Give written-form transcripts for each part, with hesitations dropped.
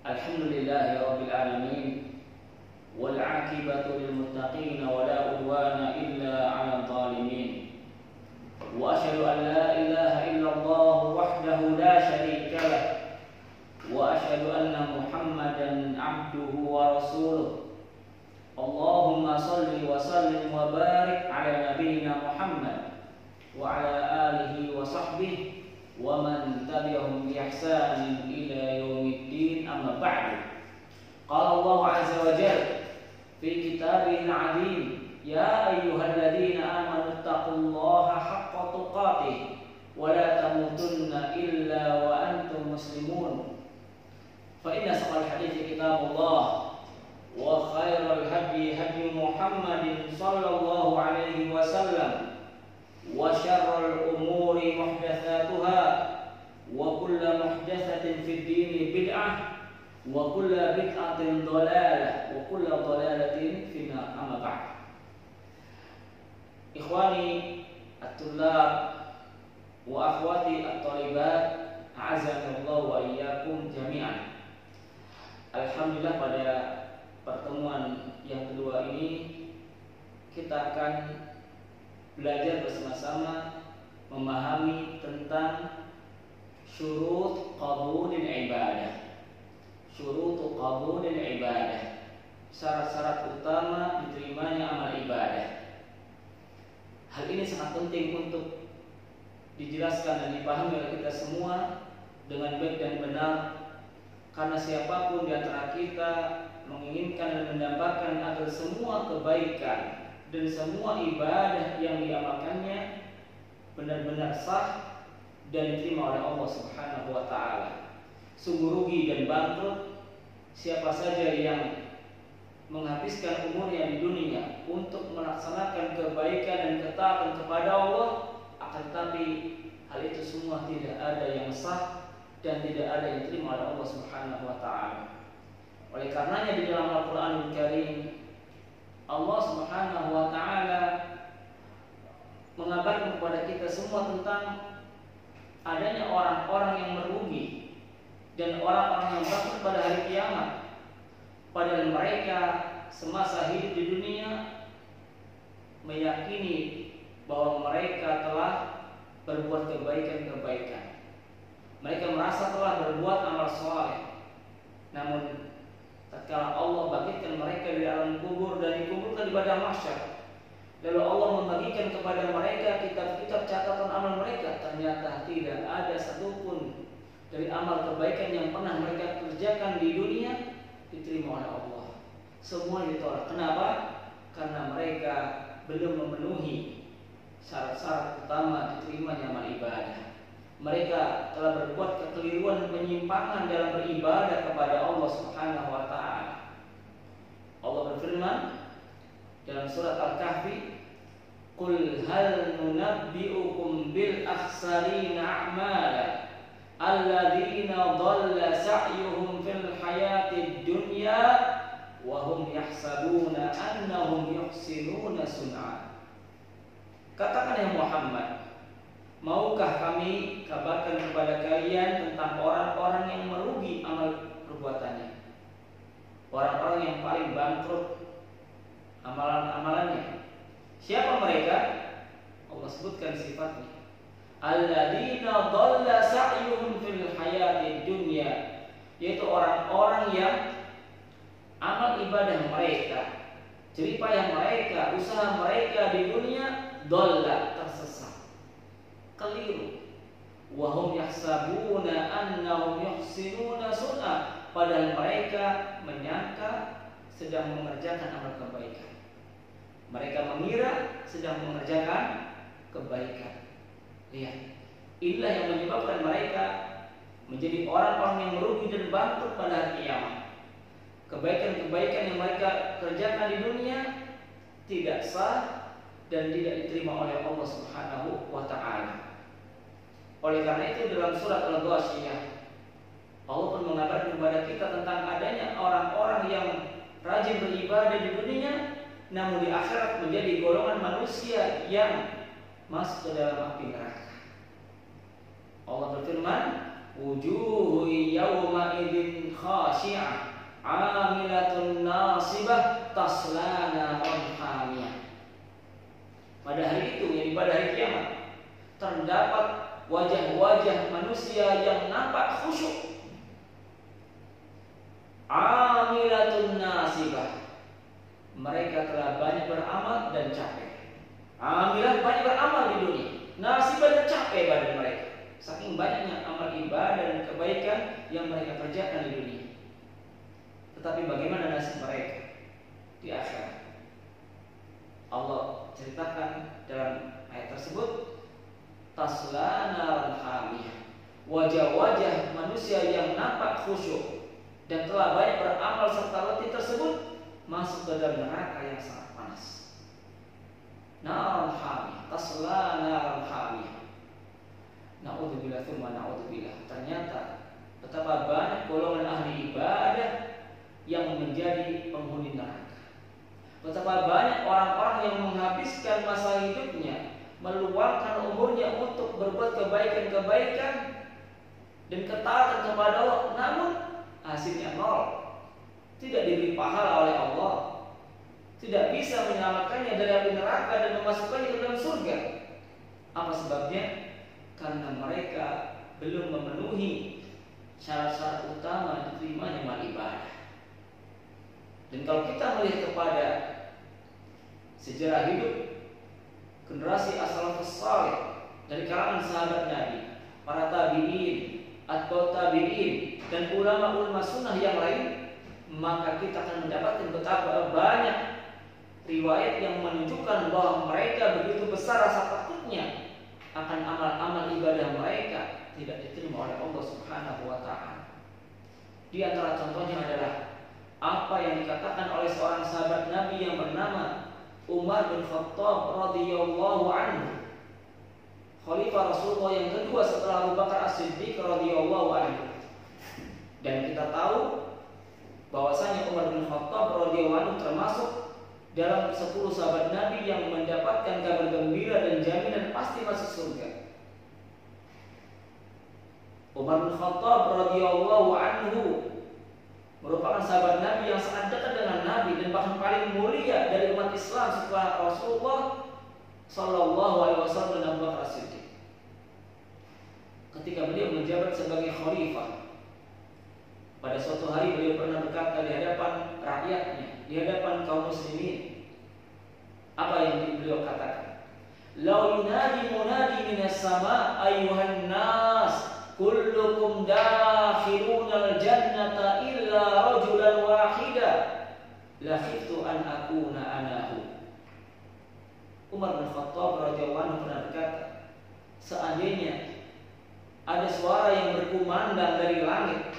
Alhamdulillahirabbil alamin wal 'aqibatu lil muttaqin wa la udwana illa 'alal zalimin. Wa asyhadu an la ilaha illallah wahdahu la syarika lah wa asyhadu anna Muhammadan 'abduhu wa rasuluh. Allahumma shalli wa sallim wa barik ala nabiyyina Muhammad wa ala alihi wa sahbihi wa man tabi'ahum bi ihsanin ila yaumiddin, amma ba'du. Qala Allah 'azza wa jalla fi kitabihil 'azim, ya ayyuhalladzina amanu taqullaha haqqa tuqatih wa la tamutunna illa wa antum muslimun. Fa inna saqal hadithi kitabullah wa khairal hadi hadi Muhammadin sallallahu alaihi wasallam wa syarrul umuri muhdatsatuha wa kullu muhdatsatin fid dini bid'ah wa kullu bid'atin dhalalah wa kullu dhalalatin finnar, amma ba'd. Ikhwani at-tullab wa akhwati at-thalibat, a'azzanallahu wa iyyakum jami'an. Alhamdulillah, pada pertemuan yang kedua ini kita akan belajar bersama-sama memahami tentang syurut qabulil ibadah. Syurut qabulil ibadah, syarat-syarat utama diterimanya amal ibadah. Hal ini sangat penting untuk dijelaskan dan dipahami oleh kita semua dengan baik dan benar, karena siapapun di antara kita menginginkan dan mendambakan agar semua kebaikan dan semua ibadah yang diamalkannya benar-benar sah dan diterima oleh Allah Subhanahu wa taala. Sungguh rugi dan bangkrut siapa saja yang menghabiskan umurnya di dunia untuk melaksanakan kebaikan dan ketaatan kepada Allah, akan tetapi hal itu semua tidak ada yang sah dan tidak ada yang diterima oleh Allah Subhanahu wa taala. Oleh karenanya di dalam Al-Qur'anul Karim Allah Subhanahu wa taala mengabarkan kepada kita semua tentang adanya orang-orang yang merugi dan orang-orang yang bangkrut pada hari kiamat, padahal mereka semasa hidup di dunia meyakini bahwa mereka telah berbuat kebaikan-kebaikan. Mereka merasa telah berbuat amal saleh. Namun tatkala Allah bangkitkan mereka di alam kubur dan dikuburkan di padang mahsyar, lalu Allah membagikan kepada mereka kitab-kitab catatan amal mereka, ternyata tidak ada satupun dari amal kebaikan yang pernah mereka kerjakan di dunia diterima oleh Allah. Semua ditolak. Kenapa? Karena mereka belum memenuhi syarat-syarat utama diterimanya amal ibadah. Mereka telah berbuat kekeliruan dan penyimpangan dalam beribadah kepada Allah Subhanahu wa taala. Allah berfirman dalam surat Al-Kahfi, "Qul hal nunabbi'ukum bil akhsarina a'mala alladzina dhalla sa'yuhum fil hayatid dunya wa hum yahsabuna annahum yuhsinuna sun'a." Katakan ya Muhammad, maukah kami kabarkan kepada kalian tentang orang-orang yang merugi amal perbuatannya, orang-orang yang paling bangkrut amalan-amalannya? Siapa mereka? Allah sebutkan sifatnya. Alladzina dhalla sa'yuhum fil hayatid dunya, yaitu orang-orang yang amal ibadah mereka, jerih payah mereka, usaha mereka di dunia dhalla, tersesat, keliru. Wahum yahsabuna annahum yuhsinuna sun'a, padahal mereka menyangka sedang mengerjakan amal kebaikan. Mereka mengira sedang mengerjakan kebaikan. Lihat, inilah yang menyebabkan mereka menjadi orang-orang yang merugi dan bangkrut pada hari kiamat. Kebaikan-kebaikan yang mereka kerjakan di dunia tidak sah dan tidak diterima oleh Allah Subhanahu wa taala. Oleh karena itu dalam surat Al-Ghasyiyah Allah pun mengabarkan kepada kita tentang adanya orang-orang yang rajin beribadah di dunia, namun di akhirat menjadi golongan manusia yang masuk ke dalam api neraka. Allah berfirman, wujuhu yawma idzin khashi'ah 'amilatun nasibah tasla naran hamiyah. Pada hari itu, yakni pada hari kiamat, terdapat wajah-wajah manusia yang nampak khusyuk. 'Amilatun nasibah, mereka telah banyak beramal dan capek. Amilah banyak beramal di dunia, nasibah dan capek badan mereka. Saking banyaknya amal ibadah dan kebaikan yang mereka kerjakan di dunia. Tetapi bagaimana nasib mereka di akhirat? Allah ceritakan dalam ayat tersebut, tasla naran hamiyah, wajah-wajah manusia yang nampak khusyuk dan telah banyak beramal serta letih tersebut masuk ke dalam neraka yang sangat panas. Naran hamiyah, tasla naran hamiyah. Na'udzubillah tsumma na'udzubillah. Ternyata betapa banyak golongan ahli ibadah yang menjadi penghuni neraka. Betapa banyak orang-orang yang menghabiskan masa hidupnya, meluangkan umurnya untuk berbuat kebaikan-kebaikan dan ketaatan kepada Allah, namun hasilnya nol. Tidak diberi pahala oleh Allah, tidak bisa menyelamatkannya dari api neraka dan memasukkannya ke dalam surga. Apa sebabnya? Karena mereka belum memenuhi syarat-syarat utama diterimanya amal ibadah. Dan kalau kita melihat kepada sejarah hidup generasi as-salafus saleh dari kalangan sahabat Nabi, para tabi'in, atba'ut tabi'in, dan ulama-ulama sunnah yang lain, maka kita akan mendapatkan betapa banyak riwayat yang menunjukkan bahwa mereka begitu besar rasa takutnya akan amal-amal ibadah mereka tidak diterima oleh Allah Subhanahu wa ta'ala. Di antara contohnya adalah apa yang dikatakan oleh seorang sahabat Nabi yang bernama Umar bin Khattab radhiyallahu anhu, khalifah Rasulullah yang kedua setelah Abu Bakar As-Siddiq radhiyallahu anhu. Dan kita tahu bahwasanya Umar bin Khattab radhiyallahu anhu termasuk dalam 10 sahabat Nabi yang mendapatkan kabar gembira dan jaminan pasti masuk surga. Umar bin Khattab radhiyallahu anhu merupakan sahabat Nabi yang sangat dekat dengan Nabi dan bahkan paling mulia dari umat Islam setelah Rasulullah sallallahu alaihi wasallam dan Abu Bakar As-Siddiq. Ketika beliau menjabat sebagai khalifah, pada suatu hari beliau pernah berkata di hadapan rakyatnya, di hadapan kaum muslimin. Apa yang beliau katakan? Lau yunadi munadi minas sama ayyuhan nas kullukum dakhiluna al-jannata illa rajulan wahida la khiftu an akuna anahu. Umar bin Khattab radhiyallahu anhu pernah berkata, seandainya ada suara yang berkumandang dari langit,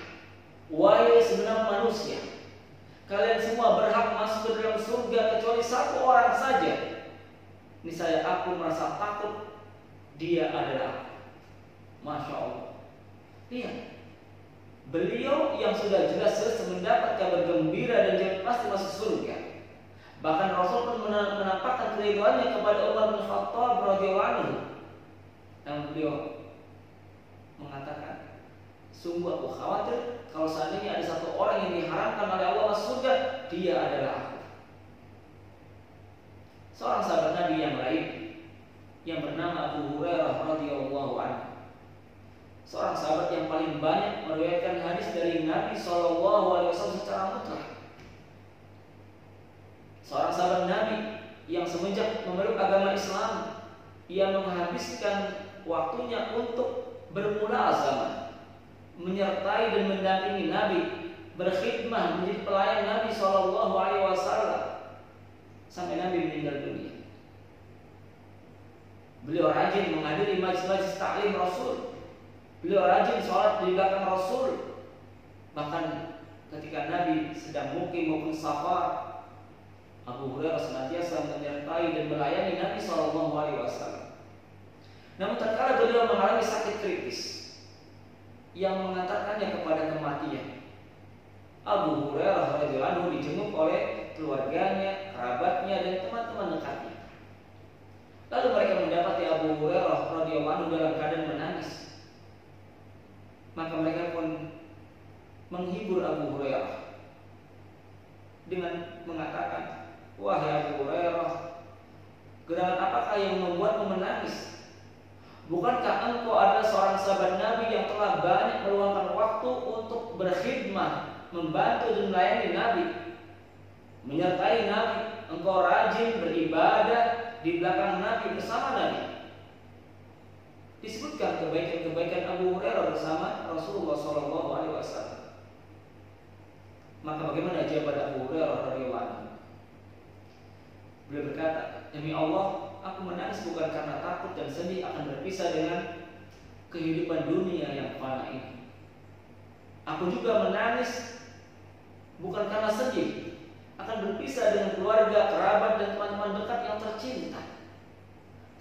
wahai segenap manusia, kalian semua berhak masuk ke dalam surga kecuali satu orang saja. Niscaya aku merasa takut dia adalah aku. Masya Allah. Lihat, beliau yang sudah jelas-jelas mendapat kabar gembira dan dia pasti masuk surga. Bahkan Rasul pun menampakkan keridhaannya kepada Umar bin Khattab radhiyallahu anhu. Dan beliau mengatakan, sungguh aku khawatir kalau seandainya ada satu orang yang diharamkan oleh Allah masuk surga, dia adalah aku. Seorang sahabat Nabi yang lain yang bernama Abu Hurairah radhiyallahu anhu, seorang sahabat yang paling banyak meriwayatkan hadis dari Nabi sallallahu alaihi wasallam secara mutlak. Seorang sahabat Nabi yang semenjak memeluk agama Islam, ia menghabiskan waktunya untuk bermulazamah, menyertai dan mendampingi Nabi, berkhidmah menjadi pelayan Nabi sallallahu alaihi wasallam sampai Nabi meninggal dunia. Beliau rajin menghadiri majelis taklim Rasul. Beliau rajin sholat di belakang Rasul. Bahkan ketika Nabi sedang mukim maupun safar, Abu Hurairah senantiasa menyertai dan melayani Nabi sallallahu alaihi wasallam. Namun terkala beliau mengalami sakit kritis yang mengantarkannya kepada kematian, Abu Hurairah radhiyallahu anhu dijenguk oleh keluarganya, kerabatnya, dan teman-teman dekatnya. Lalu mereka mendapati Abu Hurairah radhiyallahu anhu dalam keadaan menangis. Maka mereka pun menghibur Abu Hurairah dengan mengatakan, "Wahai Abu Hurairah, gerangan apakah yang membuatmu menangis? Bukankah engkau adalah seorang sahabat Nabi yang telah banyak meluangkan waktu untuk berkhidmah, membantu dan melayani Nabi, menyertai Nabi. Engkau rajin beribadah di belakang Nabi, bersama Nabi." Disebutkan kebaikan-kebaikan Abu Hurairah bersama Rasulullah SAW. Maka bagaimana jawaban Abu Hurairah radhiyallahu anhu? Beliau berkata, "Demi Allah, aku menangis bukan karena takut dan sedih akan berpisah dengan kehidupan dunia yang fana ini. Aku juga menangis bukan karena sedih akan berpisah dengan keluarga, kerabat, dan teman-teman dekat yang tercinta.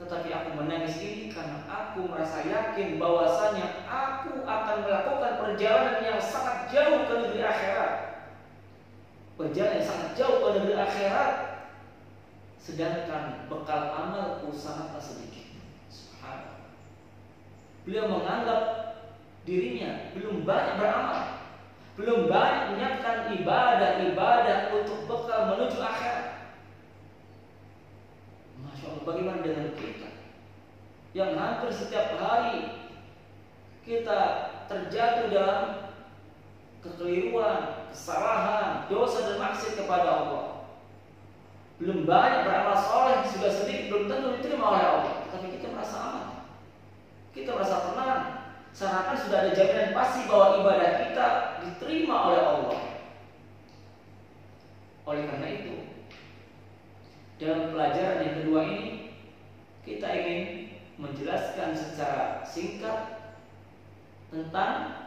Tetapi aku menangis ini karena aku merasa yakin bahwasanya aku akan melakukan perjalanan yang sangat jauh ke negeri akhirat. Perjalanan yang sangat jauh ke negeri akhirat, sedangkan bekal amalku sangatlah sedikit." Subhanallah. Beliau menganggap dirinya belum banyak beramal, belum banyak menyiapkan ibadah-ibadah untuk bekal menuju akhirat. Masya Allah, bagaimana dengan kita yang hampir setiap hari kita terjatuh dalam kekeliruan, kesalahan, dosa dan maksiat kepada Allah. Belum banyak beramal soleh, sudah sedikit, belum tentu diterima oleh Allah. Tapi kita merasa aman, kita merasa tenang, seakan sudah ada jaminan pasti bahwa ibadah kita diterima oleh Allah. Oleh karena itu, dalam pelajaran yang kedua ini, kita ingin menjelaskan secara singkat tentang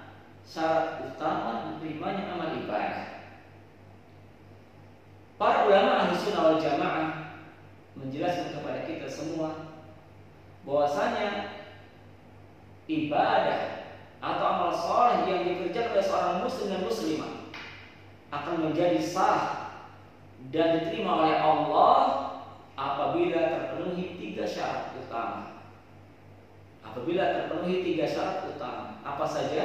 syarat utama diterimanya amal ibadah. Para ulama Ahlussunnah wal Jamaah menjelaskan kepada kita semua bahwasanya ibadah atau amal soleh yang dikerjakan oleh seorang muslim dan muslimah akan menjadi sah dan diterima oleh Allah apabila terpenuhi 3 syarat utama. Apabila terpenuhi 3 syarat utama, apa saja?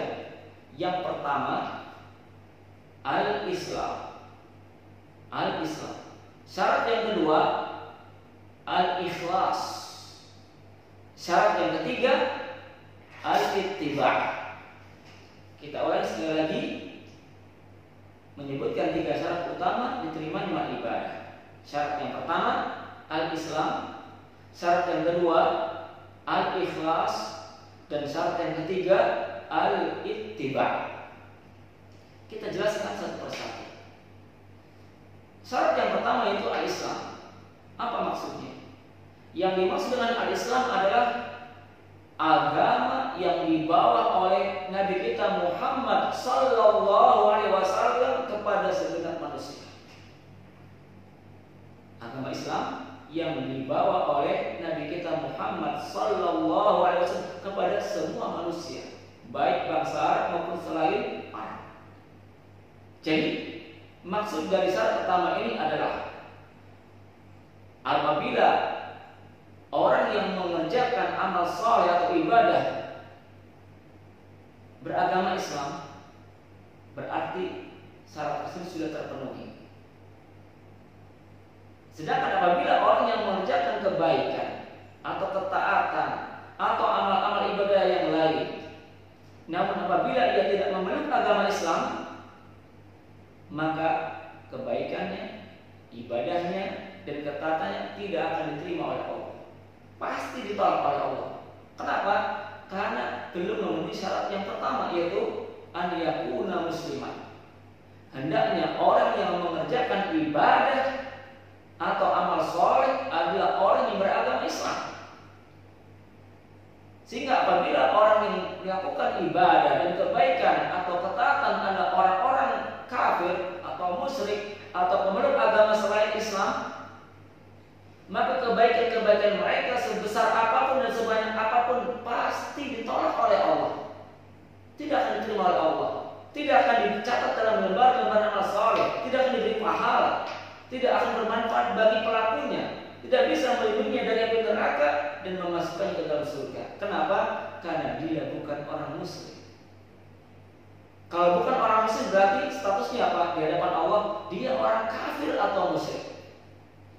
Yang pertama, al-Islam. Al-Islam. Syarat yang kedua, al-Ikhlas. Syarat yang ketiga, al-Ittiba'. Kita ulangi sekali lagi, menyebutkan 3 syarat utama diterima amal ibadah. Syarat yang pertama, al-Islam. Syarat yang kedua, al-Ikhlas. Dan syarat yang ketiga, al-Ittiba'. Kita jelaskan satu persatu. Syarat yang pertama itu al-Islam. Apa maksudnya? Yang dimaksud dengan al-Islam adalah agama yang dibawa oleh Nabi kita Muhammad sallallahu alaihi wasallam kepada segenap manusia. Agama Islam yang dibawa oleh Nabi kita Muhammad sallallahu alaihi wasallam kepada semua manusia, baik bangsa Arab maupun selain Arab. Jadi, maksud dari syarat pertama ini adalah apabila orang yang mengerjakan amal saleh atau ibadah beragama Islam, berarti syarat tersebut sudah terpenuhi. Sedangkan apabila orang yang mengerjakan kebaikan atau ketaatan atau amal-amal ibadah yang lain, namun apabila dia tidak memeluk agama Islam, maka kebaikannya, ibadahnya, dan ketaatannya tidak akan diterima oleh Allah. Pasti ditolak oleh Allah. Kenapa? Karena belum memenuhi syarat yang pertama, yaitu an yakuna musliman. Hendaknya orang yang mengerjakan ibadah atau amal soleh adalah orang yang beragama Islam. Sehingga apabila orang yang melakukan ibadah dan kebaikan atau ketaatan adalah orang-orang kafir atau musyrik atau pemeluk agama selain Islam, maka kebaikan-kebaikan mereka sebesar apapun dan sebanyak apapun pasti ditolak oleh Allah. Tidak akan diterima oleh Allah. Tidak akan dicatat dalam lembar-lembar amal saleh. Tidak akan diberi pahala. Tidak akan bermanfaat bagi pelakunya. Tidak bisa melindunginya dari api neraka dan memasukkannya ke dalam surga. Kenapa? Karena dia bukan orang muslim. Kalau bukan orang muslim berarti statusnya apa? Di hadapan Allah dia orang kafir atau musyrik,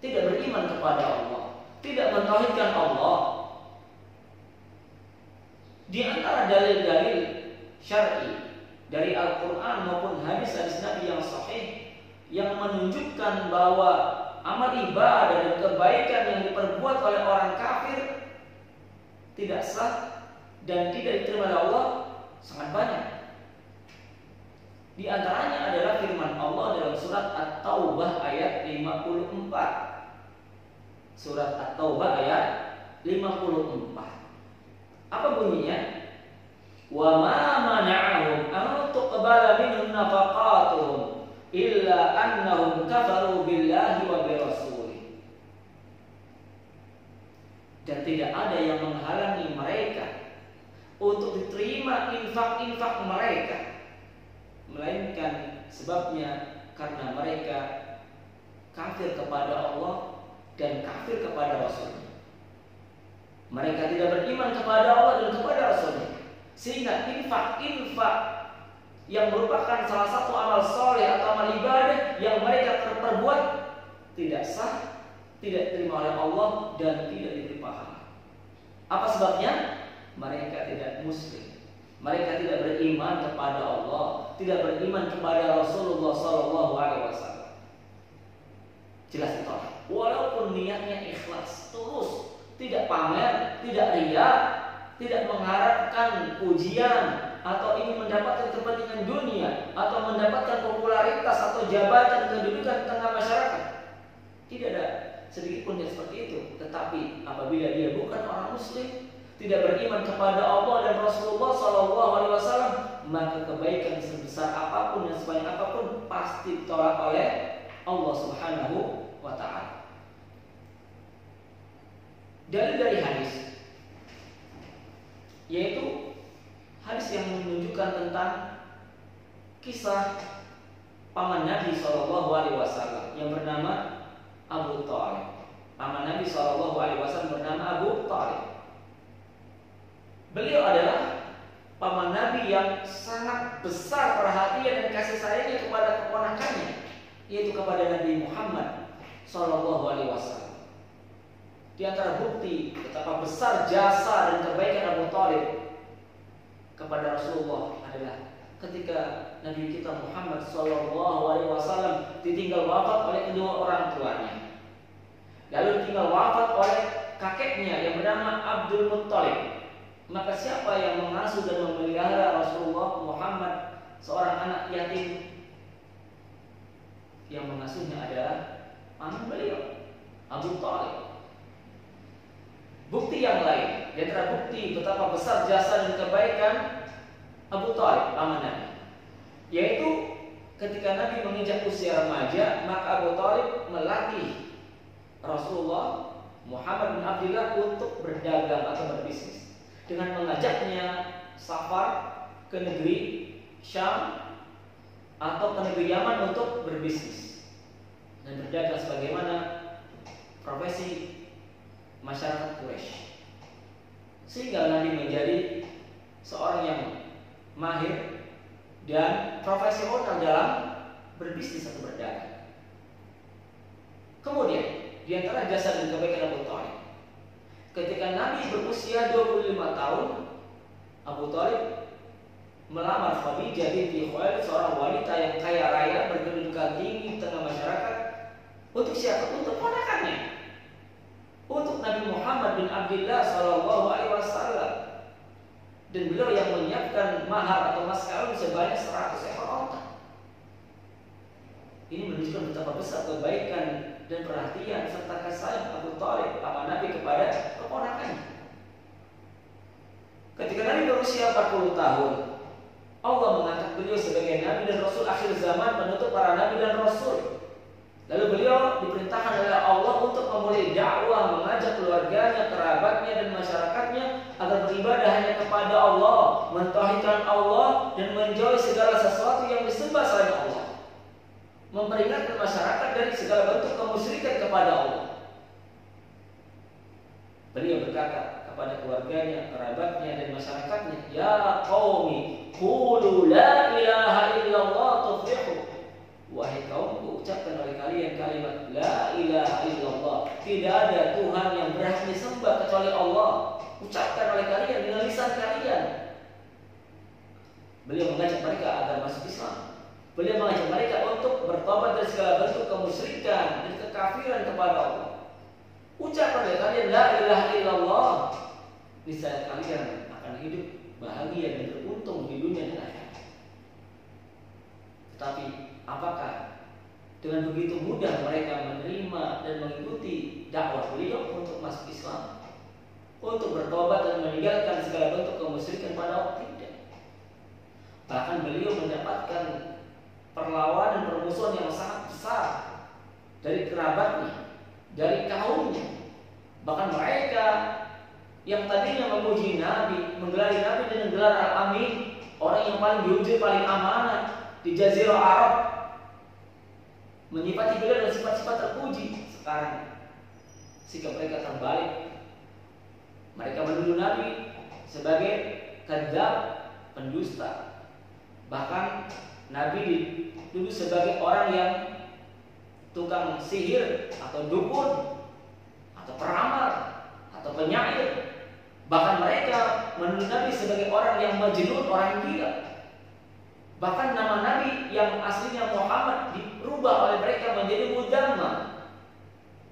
tidak beriman kepada Allah, tidak mentauhidkan Allah. Di antara dalil-dalil syar'i dari Al-Quran maupun hadis-hadis Nabi yang sahih yang menunjukkan bahwa amal ibadah dan kebaikan yang diperbuat oleh orang kafir tidak sah dan tidak diterima oleh Allah sangat banyak. Di antaranya adalah firman Allah dalam surat At-Taubah ayat 54. Surat At-Taubah ayat 54. Apa bunyinya? Wa ma mana'ahum an tuqbala minhum nafaqatuhum illa annahum kafaru billahi wa birrasulih. Dan tidak ada yang menghalangi mereka untuk diterima infak-infak mereka, melainkan sebabnya karena mereka kafir kepada Allah dan kafir kepada Rasulnya. Mereka tidak beriman kepada Allah dan kepada Rasulnya, sehingga infak-infak yang merupakan salah satu amal soleh atau amal ibadah yang mereka perbuat tidak sah, tidak diterima oleh Allah dan tidak diberi pahala. Apa sebabnya? Mereka tidak muslim. Mereka tidak beriman kepada Allah, tidak beriman kepada Rasulullah SAW. Jelas ditolak. Walaupun niatnya ikhlas, tulus, tidak pamer, tidak riya, tidak mengharapkan pujian atau ingin mendapatkan kepentingan dunia atau mendapatkan popularitas atau jabatan kedudukan di tengah masyarakat. Tidak ada sedikit pun yang seperti itu. Tetapi apabila dia bukan orang muslim, tidak beriman kepada Allah dan Rasulullah SAW, maka kebaikan sebesar apapun dan sebanyak apapun pasti ditolak oleh Allah Subhanahu wa Ta'ala. Dari hadis, yaitu hadis yang menunjukkan tentang kisah paman Nabi SAW yang bernama Abu Thalib. Paman Nabi SAW bernama Abu Thalib. Beliau adalah paman Nabi yang sangat besar perhatian dan kasih sayangnya kepada keponakannya, yaitu kepada Nabi Muhammad SAW. Di antara bukti betapa besar jasa dan kebaikan Abu Thalib kepada Rasulullah adalah ketika Nabi kita Muhammad SAW ditinggal wafat oleh kedua orang tuanya, lalu ditinggal wafat oleh kakeknya yang bernama Abdul Muttalib. Maka siapa yang mengasuh dan memelihara Rasulullah Muhammad, seorang anak yatim? Yang mengasuhnya adalah paman beliau, Abu Thalib. Bukti yang lain, di antara bukti betapa besar jasa dan kebaikan Abu Thalib, paman Nabi, yaitu ketika Nabi menginjak usia remaja, maka Abu Thalib melatih Rasulullah Muhammad bin Abdullah untuk berdagang atau berbisnis dengan mengajaknya safar ke negeri Syam atau ke negeri Yaman untuk berbisnis dan berdagang sebagaimana profesi masyarakat Quraisy, sehingga Nabi menjadi seorang yang mahir dan profesional dalam berbisnis atau berdagang. Kemudian di antara jasa dan kebaikan Abu Thalib, ketika Nabi berusia 25 tahun, Abu Thalib melamar Khadijah binti Khuwailid, seorang wanita yang kaya raya berkedudukan tinggi di tengah masyarakat. Untuk siapa? Untuk ponakannya, untuk Nabi Muhammad bin Abdullah SAW. Dan beliau yang menyiapkan mahar atau mas kawin sebanyak 100 ekor onta. Ini menunjukkan betapa besar kebaikan dan perhatian serta kasih sayang Abu Thalib, paman Nabi, kepada keponakannya. Ketika Nabi berusia 40 tahun, Allah mengangkat beliau sebagai Nabi dan Rasul akhir zaman, penutup para Nabi dan Rasul. Lalu beliau diperintahkan oleh Allah untuk memulai dakwah, mengajak keluarganya, kerabatnya, dan masyarakatnya agar beribadah hanya kepada Allah, mentauhidkan Allah, dan menjauhi segala sesuatu yang disembah selain Allah, memperingatkan masyarakat dari segala bentuk kemusyrikan kepada Allah. Beliau berkata kepada keluarganya, kerabatnya, dan masyarakatnya, "Ya qaumi, qulu la ilaha illallah Beliau mengajak mereka untuk bertobat dari segala bentuk kemusyrikan dan kekafiran kepada Allah. Ucapkan oleh kalian la ilaha illallah, niscaya kalian akan hidup bahagia dan beruntung di dunia dan akhirat. Tetapi apakah dengan begitu mudah mereka menerima dan mengikuti dakwah beliau untuk masuk Islam, untuk bertobat dan meninggalkan segala bentuk kemusyrikan pada Allah? Tidak. Bahkan beliau mendapatkan perlawanan dan permusuhan yang sangat besar dari kerabatnya, dari kaumnya. Bahkan mereka yang tadinya memuji Nabi, menggelari Nabi dengan gelar Al-Amin, orang yang paling jujur, paling amanah di Jazirah Arab, menyifati beliau dengan sifat-sifat terpuji, sekarang sikap mereka terbalik. Mereka menuduh Nabi sebagai kadzab, pendusta. Bahkan Nabi dituduh sebagai orang yang tukang sihir atau dukun atau peramal atau penyair. Bahkan mereka menuduh Nabi sebagai orang yang majnun, orang gila. Bahkan nama Nabi yang aslinya Muhammad dirubah oleh mereka menjadi Mudammam.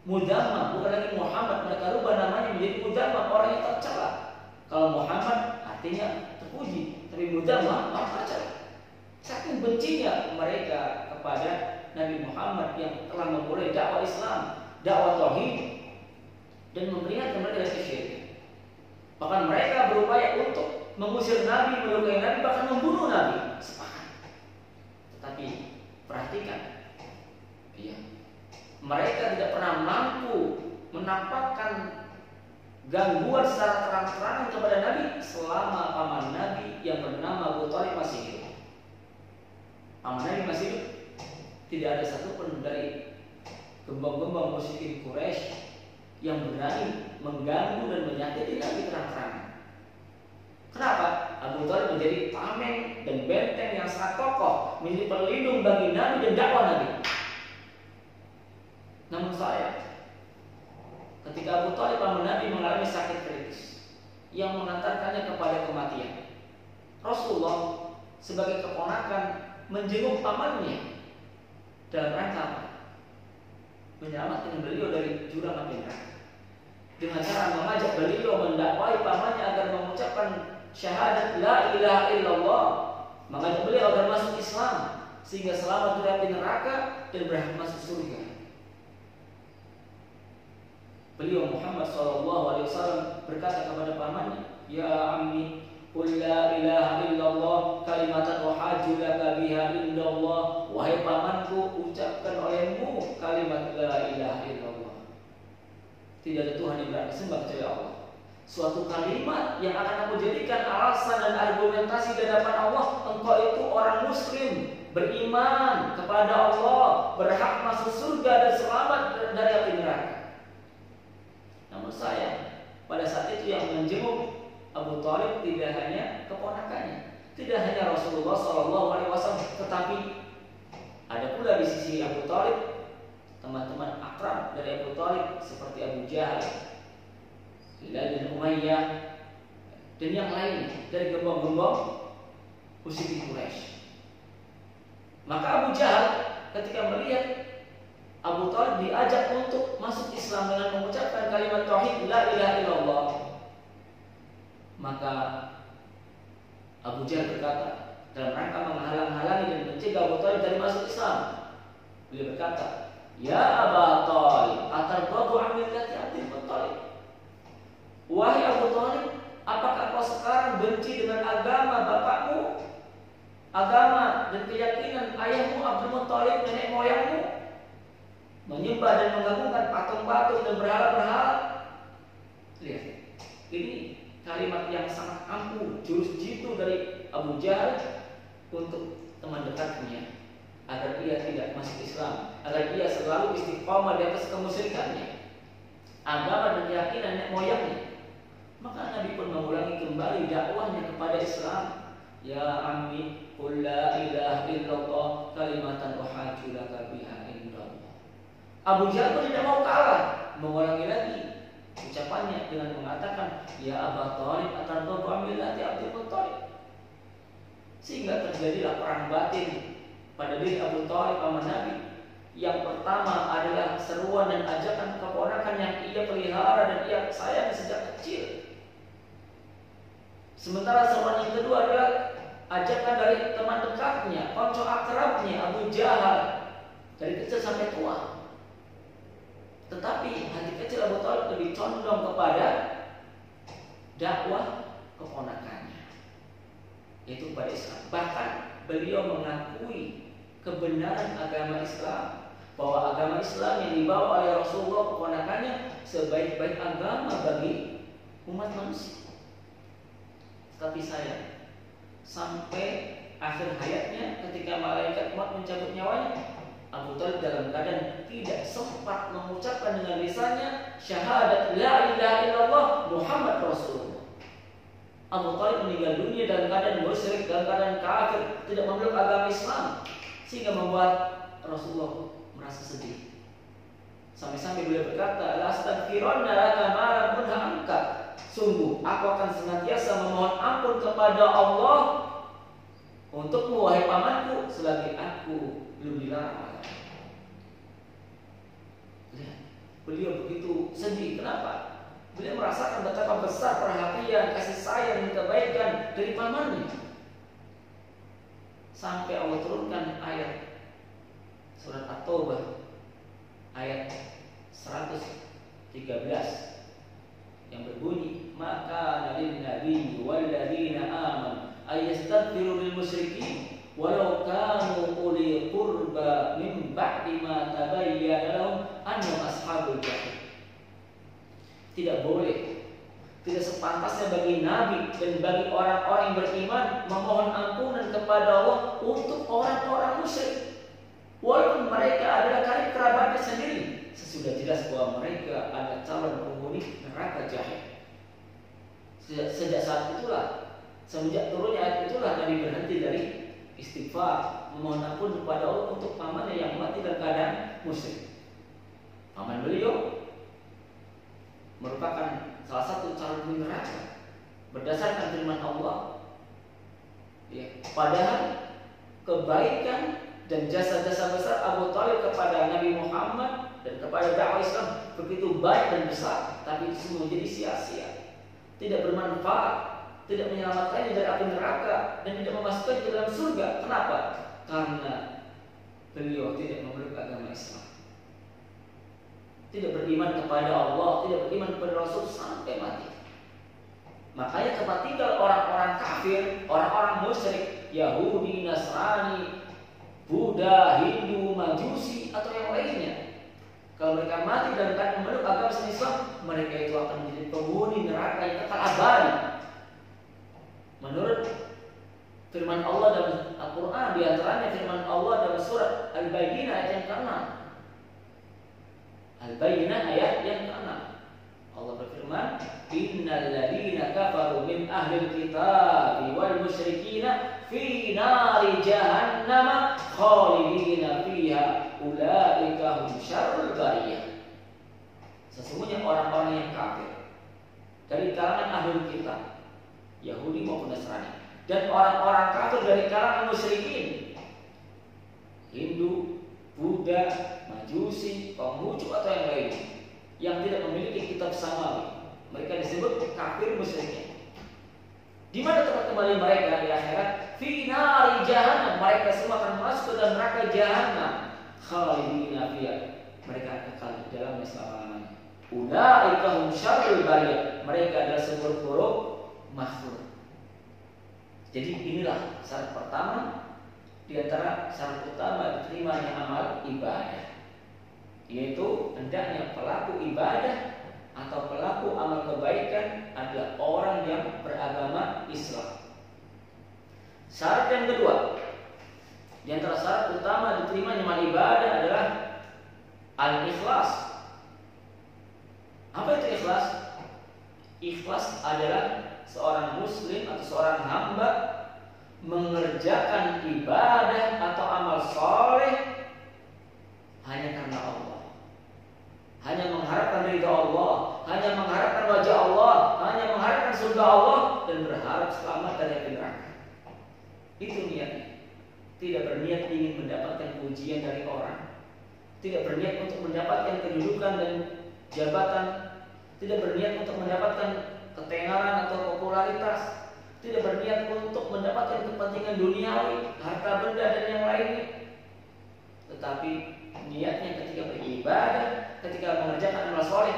Mudammam, bukan lagi Muhammad. Mereka rubah namanya menjadi Mudammam, orang yang tercela. Kalau Muhammad artinya terpuji, tapi Mudammam orang tercela. Saking bencinya mereka kepada Nabi Muhammad yang telah memulai dakwah Islam, dakwah tauhid, dan memperingatkan mereka dari kesyirikan. Bahkan mereka berupaya untuk mengusir Nabi, melukai Nabi, bahkan membunuh Nabi. Sepakat. Tetapi perhatikan, ya, mereka tidak pernah mampu menampakkan gangguan secara terang-terangan kepada Nabi selama paman Nabi yang bernama Abu Thalib masih hidup. Paman Nabi masih hidup. Tidak ada satupun dari gembong-gembong musyrikin Quraisy yang berani mengganggu dan menyakiti Nabi terang-terangan. Kenapa? Abu Thalib menjadi tameng dan benteng yang sangat kokoh, menjadi pelindung bagi Nabi dan dakwah Nabi. Namun sayang, ketika Abu Thalib paman Nabi mengalami sakit kritis yang mengantarkannya kepada kematian, Rasulullah sebagai keponakan menjenguk pamannya dalam rangka apa? Menyelamatkan beliau dari jurang api neraka, dengan cara mengajak beliau mendakwai pamannya agar mengucapkan syahadat la ilaha illallah, mengajak beliau agar masuk Islam sehingga selamat dari api neraka dan berhak masuk surga. Beliau Muhammad SAW berkata kepada pamannya, ya ammi, qul la ilaha illallah kalimatan uhajju laka biha indallah. Wahai pamanku, ucapkan olehmu kalimat la ilaha illallah. Tidak ada Tuhan yang berhak disembah kecuali Allah. Suatu kalimat yang akan aku jadikan alasan dan argumentasi di hadapan Allah, engkau itu orang muslim, beriman kepada Allah, berhak masuk surga dan selamat dari api neraka. Namun sayang, pada saat itu yang menjenguk Abu Thalib tidak hanya keponakannya, tidak hanya Rasulullah SAW, tetapi ada pula di sisi Abu Thalib teman-teman akrab dari Abu Thalib seperti Abu Jahal, Hilal bin Umayyah, dan yang lain dari gembong-gembong musyrikin Quraisy. Maka Abu Jahal ketika melihat Abu Thalib diajak untuk masuk Islam dengan mengucapkan kalimat tauhid la ilaha illallah, maka Abu Jahal berkata dalam rangka menghalang-halangi dan mencegah Abu Thalib dari masuk Islam. Beliau berkata, ya Abu Thalib, atardadu an millati Abdul Muttalib. Wahai Abu Thalib, apakah kau sekarang benci dengan agama bapakmu, agama dan keyakinan ayahmu Abdul Muttalib, nenek moyangmu, menyembah dan mengagungkan patung-patung dan berhala-berhala? Lihat, ini kalimat yang sangat ampuh, jurus jitu dari Abu Jahal untuk teman dekatnya agar ia tidak masuk Islam, agar ia selalu istiqomah di atas kemusyrikannya, agama dan keyakinan nenek moyangnya. Maka Nabi pun mengulangi kembali dakwahnya kepada Islam. Ya ammi, qul la ilaha illallah kalimatan uhajju laka biha indallah. Abu Jahal pun tidak mau kalah, mengulangi lagi ucapannya dengan mengatakan, ya Abu Thalib atardadu an millati Abdul Muttalib. Sehingga terjadilah perang batin pada diri Abu Thalib paman Nabi. Yang pertama adalah seruan dan ajakan keponakan yang ia pelihara dan ia sayang sejak kecil. Sementara seruan yang kedua adalah ajakan dari teman dekatnya, konco akrabnya Abu Jahal, dari kecil sampai tua. Tetapi hati kecil Abu Thalib lebih condong kepada dakwah keponakannya, yaitu pada Islam. Bahkan beliau mengakui kebenaran agama Islam, bahwa agama Islam yang dibawa oleh Rasulullah keponakannya sebaik-baik agama bagi umat manusia. Tapi sayang, sampai akhir hayatnya ketika malaikat maut mencabut nyawanya, Abu Thalib dalam keadaan tidak sempat mengucapkan dengan lisannya syahadat la ilaha illallah Muhammad Rasulullah. Abu Thalib meninggal dunia dalam keadaan musyrik, dalam keadaan kafir, tidak memeluk agama Islam, sehingga membuat Rasulullah merasa sedih. Sampai-sampai beliau berkata, la astaghfirunna laka ma lam unha anka. Sungguh aku akan senantiasa memohon ampun kepada Allah untukmu wahai pamanku selagi aku belum dilarang. Lihat, beliau begitu sedih. Kenapa? Beliau merasakan betapa besar perhatian, kasih sayang dan kebaikan dari pamannya. Sampai Allah turunkan ayat surat At-Taubah ayat 113 yang berbunyi, maka lin nabi wal ladzina amanu ayastaghfiru lil musyrikin walau kanu uli qurba min ba'di ma tabayyana lahum annahum ashabul jahim. Tidak boleh, tidak sepantasnya bagi nabi dan bagi orang-orang yang beriman memohon ampunan kepada Allah untuk orang-orang musyrik, walaupun mereka adalah karib kerabatnya sendiri, sesudah jelas bahwa mereka adalah calon penghuni neraka jahim. Sejak saat itulah, semenjak turunnya ayat itulah Nabi berhenti dari istighfar, memohon ampun kepada Allah untuk pamannya yang mati dalam keadaan musyrik. Paman beliau merupakan salah satu calon penghuni neraka berdasarkan firman Allah. Ya, padahal kebaikan dan jasa-jasa besar Abu Thalib kepada Nabi Muhammad dan kepada dakwah Islam begitu baik dan besar, tapi itu semua menjadi sia-sia, tidak bermanfaat, tidak menyelamatkannya dari api neraka dan tidak memasukkannya ke dalam surga. Kenapa? Karena beliau tidak memeluk agama Islam, tidak beriman kepada Allah, tidak beriman kepada Rasul sampai mati. Makanya tempat tinggal orang-orang kafir, orang-orang musyrik, Yahudi, Nasrani, Buddha, Hindu, Majusi atau yang lainnya, kalau mereka mati dalam keadaan memeluk agama Islam, mereka itu akan menjadi penghuni neraka yang kekal abadi. Menurut firman Allah dalam Al-Quran, di antaranya firman Allah dalam surat Al-Bayyinah ayat yang ke-6. Al-Bayyinah ayat yang ke-6. Allah berfirman, innal ladzina kafaru min ahlil kitabi wal musyrikina fi nari jahannam khalidina fiha ulaika hum syarrul bariyah. Sesungguhnya orang-orang yang kafir dari kalangan ahlul kitab, Yahudi maupun Nasrani, dan orang-orang kafir dari kalangan musyrikin, Hindu, Buddha, Majusi, Konghucu atau yang lainnya, yang tidak memiliki kitab samawi, mereka disebut kafir musyrikin. Di mana tempat kembali mereka di akhirat? Fi nari jahannam, mereka semua akan masuk ke dalam neraka jahannam. Khalidina fiha, mereka kekal di dalamnya selama-lamanya. Ulaika hum syarrul bariyah, mereka adalah seburuk-buruk makhluk. Jadi inilah syarat pertama di antara syarat utama diterimanya amal ibadah, yaitu hendaknya pelaku ibadah atau pelaku amal kebaikan adalah orang yang beragama Islam. Syarat yang kedua di antara syarat utama diterimanya amal ibadah adalah al-ikhlas. Apa itu ikhlas? Ikhlas adalah seorang muslim atau seorang hamba mengerjakan ibadah atau amal soleh hanya karena Allah, hanya mengharapkan ridha Allah, hanya mengharapkan wajah Allah, hanya mengharapkan surga Allah, dan berharap selamat dari api neraka. Itu niatnya. Tidak berniat ingin mendapatkan pujian dari orang, tidak berniat untuk mendapatkan kedudukan dan jabatan, tidak berniat untuk mendapatkan ketenaran atau popularitas, tidak berniat untuk mendapatkan kepentingan duniawi, harta benda dan yang lainnya, tetapi niatnya ketika beribadah, ketika mengerjakan amal soleh,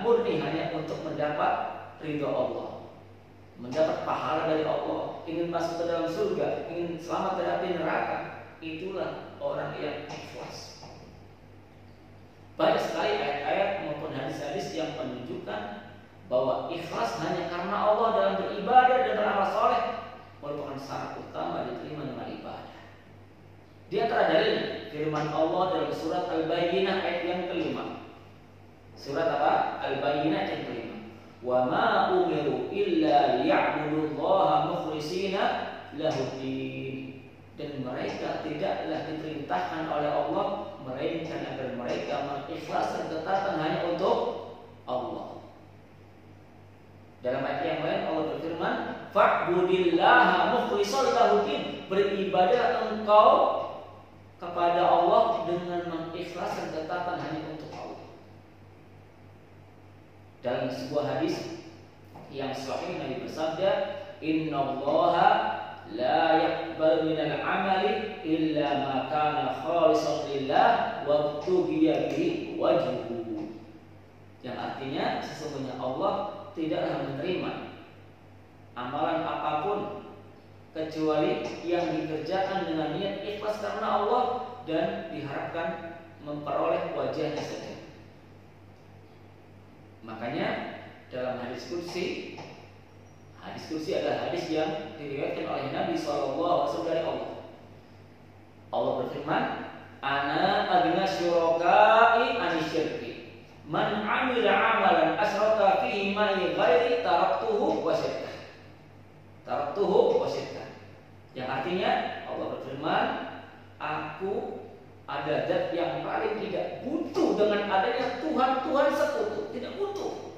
murni hanya untuk mendapat ridho Allah, mendapat pahala dari Allah, ingin masuk ke dalam surga, ingin selamat dari api neraka. Itulah orang yang ikhlas. Banyak sekali ayat-ayat maupun hadis-hadis yang menunjukkan bahwa ikhlas hanya karena Allah dalam beribadah dan beramal soleh merupakan syarat utama diterima dengan ibadah. Di antara dalilnya firman Allah dalam surat Al-Bayyinah ayat yang kelima. Surat apa? Al-Bayyinah ayat yang kelima. Wa ma umiru illa liya'budullaha mukhlishina lahuddin. Dan mereka tidaklah diperintahkan oleh Allah melainkan agar mereka mengikhlaskan ketaatan hanya untuk Allah. Dalam ayat yang lain Allah berfirman, fa'budillaha mukhlishan lahuddin. Beribadah engkau kepada Allah dengan mengikhlaskan ketaatan hanya untuk Allah. Dalam sebuah hadis yang sahih Nabi bersabda, innallaha la yaqbalu minal amali illa ma kana khalisan lillah wa tughiya bihi wajhuhu. Yang artinya sesungguhnya Allah tidaklah menerima amalan apapun kecuali yang dikerjakan dengan niat ikhlas karena Allah dan diharapkan memperoleh wajahnya saja. Makanya dalam hadis kursi adalah hadis yang diriwayatkan oleh Nabi SAW dari Allah. Allah berfirman, ana agna syuraka'i anisyirki, man amila amalan asyraka fihi ma'i ghairi taraktuhu wa syirkah. Taraktuhu wa syirkah. Yang artinya Allah berfirman, aku ada zat yang paling tidak butuh dengan adanya Tuhan sekutu, tidak butuh.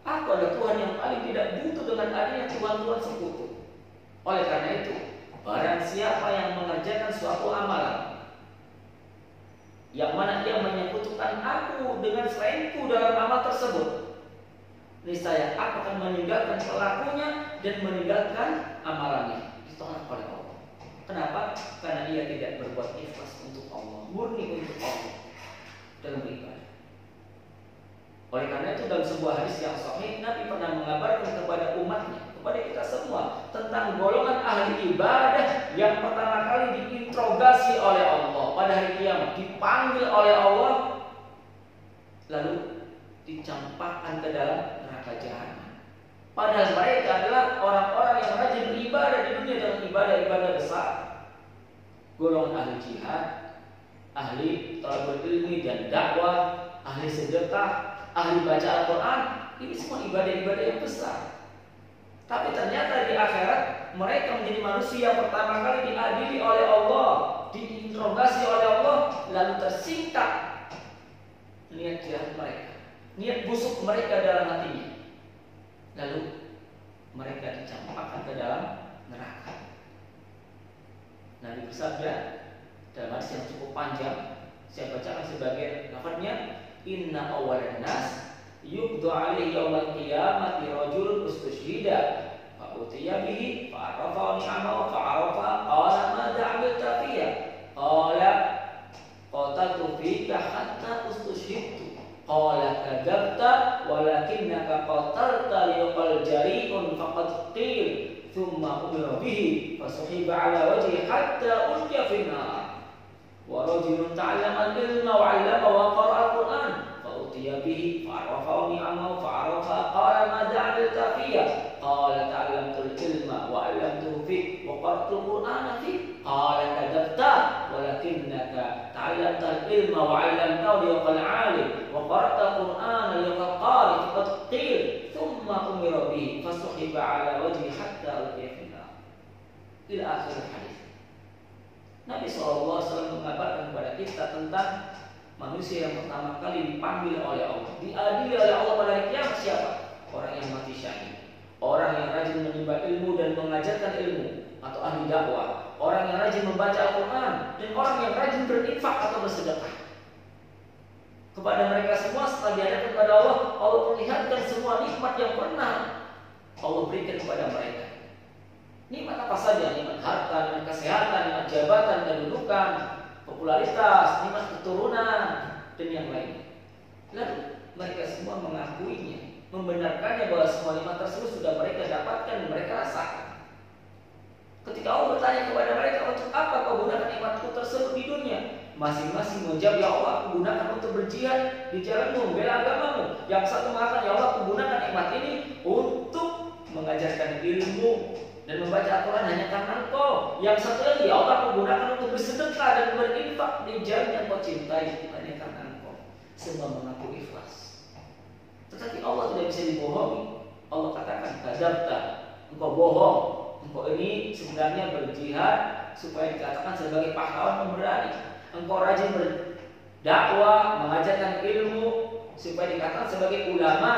Aku adalah Tuhan yang paling tidak butuh dengan adanya Tuhan sekutu. Oleh karena itu, barang siapa yang mengerjakan suatu amalan yang mana dia menyekutukan aku dengan selainku dalam amal tersebut, niscaya aku akan meninggalkan pelakunya dan meninggalkan amalannya. Ditolak oleh Allah. Kenapa? Karena dia tidak berbuat ikhlas untuk Allah, murni untuk Allah dalam beribadah. Oleh karena itu dalam sebuah hadis yang sahih Nabi pernah mengabarkan kepada umatnya, kepada kita semua, tentang golongan ahli ibadah yang pertama kali diinterogasi oleh Allah pada hari kiamat, dipanggil oleh Allah, lalu dicampakkan ke dalam neraka jahanam. Padahal mereka adalah orang-orang yang rajin beribadah di dunia dengan ibadah-ibadah besar. Golongan ahli jihad, ahli thalabul ilmi dan dakwah, ahli sedekah, ahli baca Al-Quran, ini semua ibadah-ibadah yang besar. Tapi ternyata di akhirat mereka menjadi manusia pertama kali diadili oleh Allah, diinterogasi oleh Allah, lalu tersingkap niat jahat mereka, niat busuk mereka dalam hatinya. Lalu mereka dicampakkan ke dalam neraka. Nabi bersabda dalam hadis yang cukup panjang, saya bacakan sebagian lafadznya. Inna awwalan nas yubdu alaihi yawmal qiyamati rajulun ustushhida fa utiya bihi fa arafa ni'amahu fa arafa qala madza 'amilta fiyya qala qataltu fika hatta ustushhidtu qala kadzabta walakinnaka qatalta liqal jari'un faqad qil thumma umira bihi fasuhiba 'ala wajhi hatta ulqiya fin nar. Wa rajulun ta'allama al-ilma wa 'allama wa qara'a al-Qur'an fa utiya bihi fa 'arafa ni'amahu fa 'arafa qala madza 'amilta fiyya qala ta'allamtu al-ilma wa 'allamtuhu fik wa qara'tu al-Qur'ana fik qala kadzabta walakinnaka ta'allamta al-ilma wa 'allamtahu liqal 'alim wa qara'ta al-Qur'ana liqal qari faqad qil thumma umira bihi fasuhiba 'ala wajhi hatta ulqiya fin nar. Ila akhir hadis. Nabi SAW mengabarkan kepada kita tentang manusia yang pertama kali dipanggil oleh Allah, diadili oleh Allah pada hari kiamat. Siapa? Orang yang mati syahid, orang yang rajin menimba ilmu dan mengajarkan ilmu, atau ahli dakwah, orang yang rajin membaca Al-Quran, dan orang yang rajin berinfak atau bersedekah. Kepada mereka semua setelah dihadapkan kepada Allah, Allah perlihatkan semua nikmat yang pernah Allah berikan kepada mereka. Nikmat apa saja? Nikmat harta, nikmat kesehatan, nikmat jabatan, kedudukan, popularitas, nikmat keturunan, dan yang lain. Lalu mereka semua mengakuinya, membenarkannya bahwa semua nikmat tersebut sudah mereka dapatkan dan mereka rasakan. Ketika Allah bertanya kepada mereka, untuk apa kau gunakan nikmatku tersebut di dunia? Masing-masing menjawab, ya Allah, aku gunakan untuk berjihad di jalanmu, membela agamamu. Yang satu mengatakan, ya Allah, aku gunakan nikmat ini untuk mengajarkan ilmu dan membaca Al-Quran hanya karena Engkau. Yang satu lagi, ya Allah, aku gunakan untuk bersedekah dan berinfak di jalan yang Kau cintai hanya karena Engkau. Semua mengaku ikhlas. Tetapi Allah tidak bisa dibohongi. Allah katakan, kadzabta, engkau bohong. Engkau ini sebenarnya berjihad supaya dikatakan sebagai pahlawan pemberani. Engkau rajin berdakwah, mengajarkan ilmu supaya dikatakan sebagai ulama,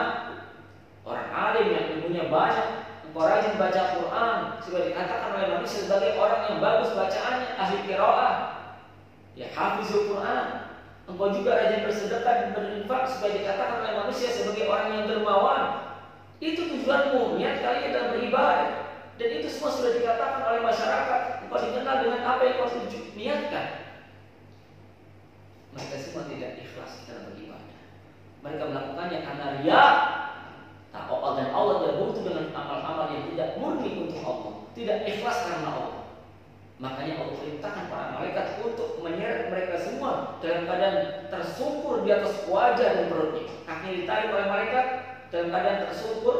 orang alim yang ilmunya banyak. Engkau rajin baca Quran supaya dikatakan oleh manusia sebagai orang yang bagus bacaannya, ahli qiraah, ya hafizul Quran. Engkau juga rajin bersedekah dan berinfak supaya dikatakan oleh manusia sebagai orang yang dermawan. Itu tujuanmu, niat kalian dalam beribadah. Dan itu semua sudah dikatakan oleh masyarakat. Engkau dikenal dengan apa yang kau niatkan. Mereka semua tidak ikhlas dalam beribadah. Mereka melakukannya karena riya, dan Allah tidak butuh dengan amal-amal yang tidak murni untuk Allah, tidak ikhlas karena Allah. Makanya Allah perintahkan para malaikat untuk menyeret mereka semua dalam keadaan tersungkur di atas wajah dan perutnya. Kakinya ditarik oleh malaikat dalam keadaan tersungkur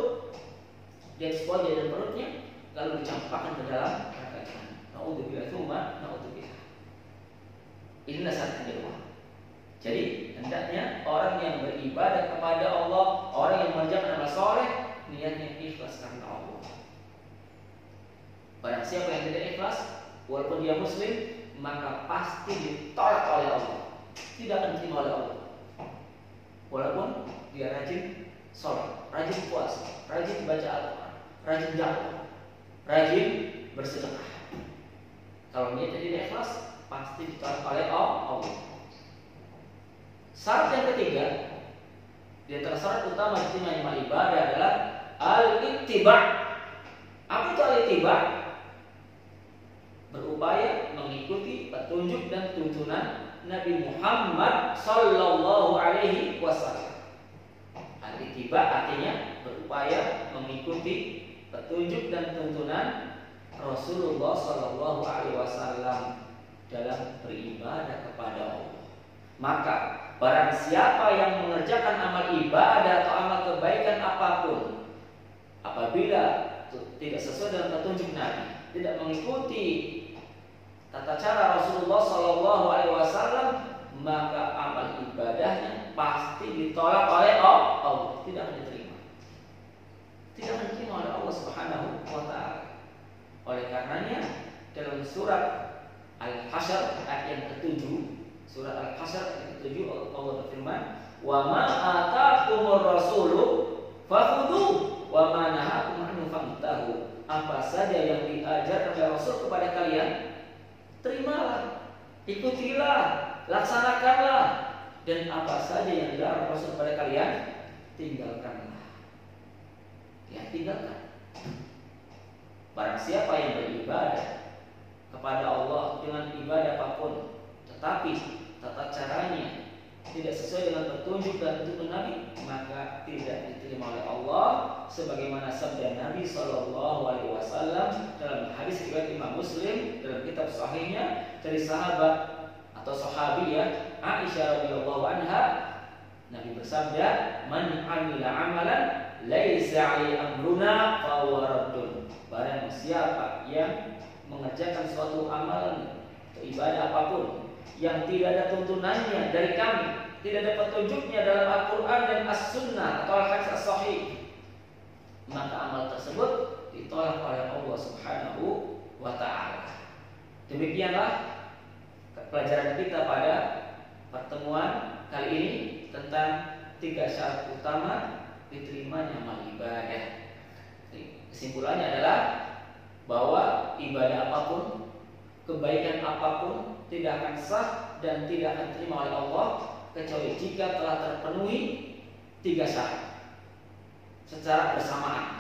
di atas wajah dan perutnya, lalu dicampakkan ke dalam neraka jahanam. Naudzubillah, tsumma naudzubillah. Ini nasihat yang kedua. Jadi hendaknya orang yang beribadah kepada Allah, orang yang mengerjakan amal soleh, niatnya ikhlas karena Allah. Barang siapa yang tidak ikhlas, walaupun dia muslim, maka pasti ditolak oleh Allah, tidak akan diterima oleh Allah. Walaupun dia rajin sholat, rajin puasa, rajin baca Al-Quran, rajin dakwah, rajin bersedekah, kalau niatnya tidak ikhlas, pasti ditolak oleh Allah. Syarat yang ketiga, di antara syarat utama diterimanya amal ibadah adalah al-ittiba'. Apa itu al-ittiba'? Berupaya mengikuti petunjuk dan tuntunan Nabi Muhammad sallallahu alaihi wasallam. Al-ittiba' artinya berupaya mengikuti petunjuk dan tuntunan Rasulullah sallallahu alaihi wasallam dalam beribadah kepada Allah. Maka barang siapa yang mengerjakan amal ibadah atau amal kebaikan apapun, apabila tidak sesuai dengan petunjuk Nabi, tidak mengikuti tata cara Rasulullah SAW, maka amal ibadahnya pasti ditolak oleh Allah, tidak akan diterima. Tidak akan diterima oleh Allah Subhanahu wa Ta'ala. Oleh karenanya dalam surat Al-Hasyr ayat yang ke-7, surat Al-Hasyr ayat yang ke-7, Allah berfirman, "Wa ma ataakumur rasulu fakhudhuhu wa ma nahakum anhu fantahu." Apa saja yang diajarkan oleh Rasul kepada kalian, terimalah, ikutilah, laksanakanlah, dan apa saja yang dilarang Rasul kepada kalian, tinggalkanlah. Ya, tinggalkan. Barang siapa yang beribadah kepada Allah dengan ibadah apapun, tetapi tata caranya tidak sesuai dengan petunjuk dan tuntunan Nabi, maka tidak diterima oleh Allah, sebagaimana sabda Nabi SAW dalam hadis riwayat Imam Muslim dalam kitab sahihnya dari sahabat atau sahabiyah Aisyah radhiyallahu anha, Nabi bersabda, "Man 'amila 'amalan laisa 'alaihi amruna fa huwa raddun." Barang siapa yang mengerjakan suatu amalan atau ibadah apapun yang tidak ada tuntunannya dari kami, tidak ada petunjuknya dalam Al-Quran dan As-Sunnah atau Al-Hadis As-Sahih, maka amal tersebut ditolak oleh Allah Subhanahu wa Ta'ala. Demikianlah pelajaran kita pada pertemuan kali ini tentang 3 syarat utama diterimanya amal ibadah. Kesimpulannya adalah bahwa ibadah apapun kebaikan apapun tidak akan sah dan tidak akan diterima oleh Allah kecuali jika telah terpenuhi 3 syarat secara bersamaan.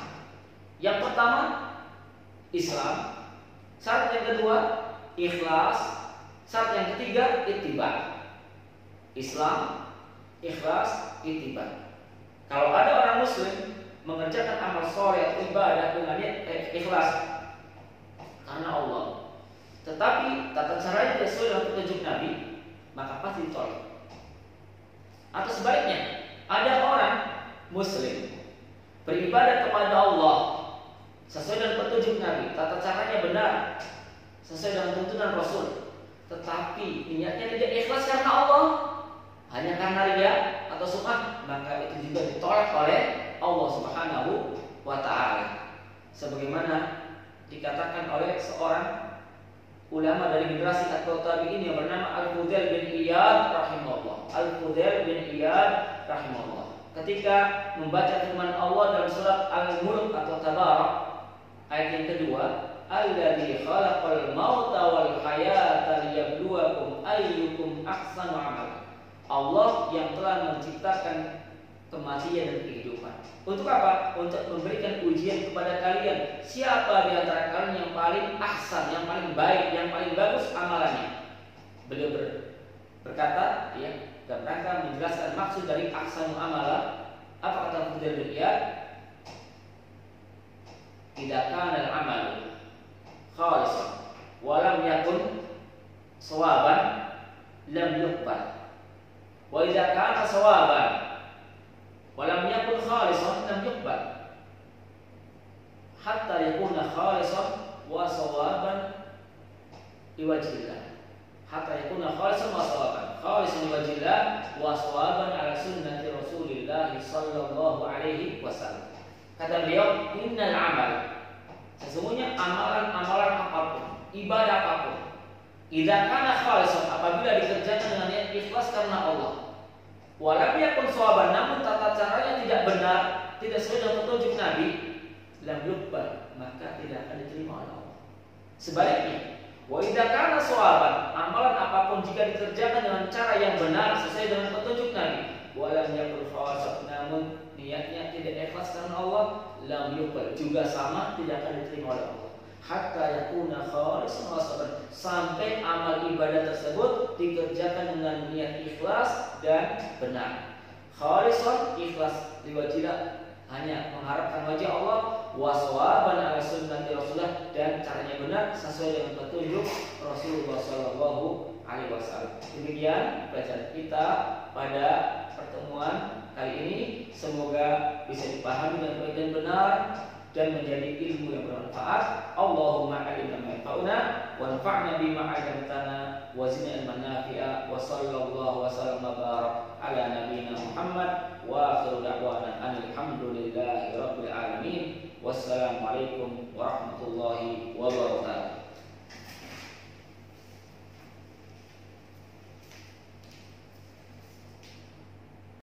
Yang pertama, Islam. Syarat yang kedua, ikhlas. Syarat yang ketiga, ittiba. Islam, ikhlas, ittiba. Kalau ada orang muslim mengerjakan amal soleh atau ibadah dengan ikhlas karena Allah, tetapi tata caranya tidak sesuai dengan petunjuk Nabi, maka pasti ditolak. Atau sebaliknya, ada orang muslim beribadah kepada Allah sesuai dengan petunjuk Nabi, tata caranya benar, sesuai dengan tuntunan Rasul, tetapi niatnya tidak ikhlas karena Allah, hanya karena riya atau sum'ah, maka itu juga ditolak oleh Allah Subhanahu wa ta'ala. Sebagaimana dikatakan oleh seorang ulama dari generasi atba'ut tabi'in yang bernama Al-Fudail bin Iyad rahimahullah. Al-Fudail bin Iyad rahimahullah ketika membaca firman Allah dalam surat Al-Mulk atau Tabarak ayat yang kedua, alladzi khalaqal mauta wal hayata liyabluwakum ayyukum ahsanu amala. Allah yang telah menciptakan kematian dan kehidupan. Untuk apa? Untuk memberikan ujian kepada kalian. Siapa di antara kalian yang paling ahsan, yang paling baik, yang paling bagus amalannya? Beliau berkata, ya, dalam rangka menjelaskan maksud dari ahsanu amala. Apa kata Fudail bin Iyad? Idza kana al-amalu khalisan wa lam yakun shawaban lam yuqbal. Wa idza kana shawaban wa lam yakun khalisan lam yuqbal. Hatta yakuna khalisan wa shawaban liwajhillah. Hatta yakuna khalisan wa shawaban. Khalisan liwajhillah wa shawaban ala sunnati Rasulillah sallallahu alaihi wasallam. Kata beliau, innal amal, sesungguhnya amalan-amalan apapun, ibadah apapun, idza kana khalisan, apabila dikerjakan dengan niat ikhlas karena Allah, walam yakun shawaban, namun tata caranya tidak benar, tidak sesuai dengan petunjuk Nabi, lam yuqbal, maka tidak akan diterima oleh Allah. Sebaliknya, wa idza kana shawaban, amalan apapun jika dikerjakan dengan cara yang benar sesuai dengan petunjuk Nabi, walam yakun khalisan, namun niatnya tidak ikhlas karena Allah, lam yuqbal, juga sama tidak akan diterima oleh Allah. Hatta yakuna khalisan wa shawaban, sampai amal ibadah tersebut dikerjakan dengan niat ikhlas dan benar. Khalisan, ikhlas liwajillah, hanya mengharapkan wajah Allah, wa shawaban ala sunnati Rasulullah, dan caranya benar sesuai dengan petunjuk Rasulullah sallallahu alaihi wasallam. Demikian pelajaran kita pada pertemuan kali ini, semoga bisa dipahami dengan baik dan benar dan menjadi ilmu yang bermanfaat. Allahumma alimna ma yanfa'una wanfa'na bima 'allamtana wa zidna ilman nafi'a, wa sallallahu wa sallam wa barak ala nabiyyina Muhammad wa akhiru da'wana alhamdulillahi rabbil alamin. Wassalamualaikum warahmatullahi wabarakatuh.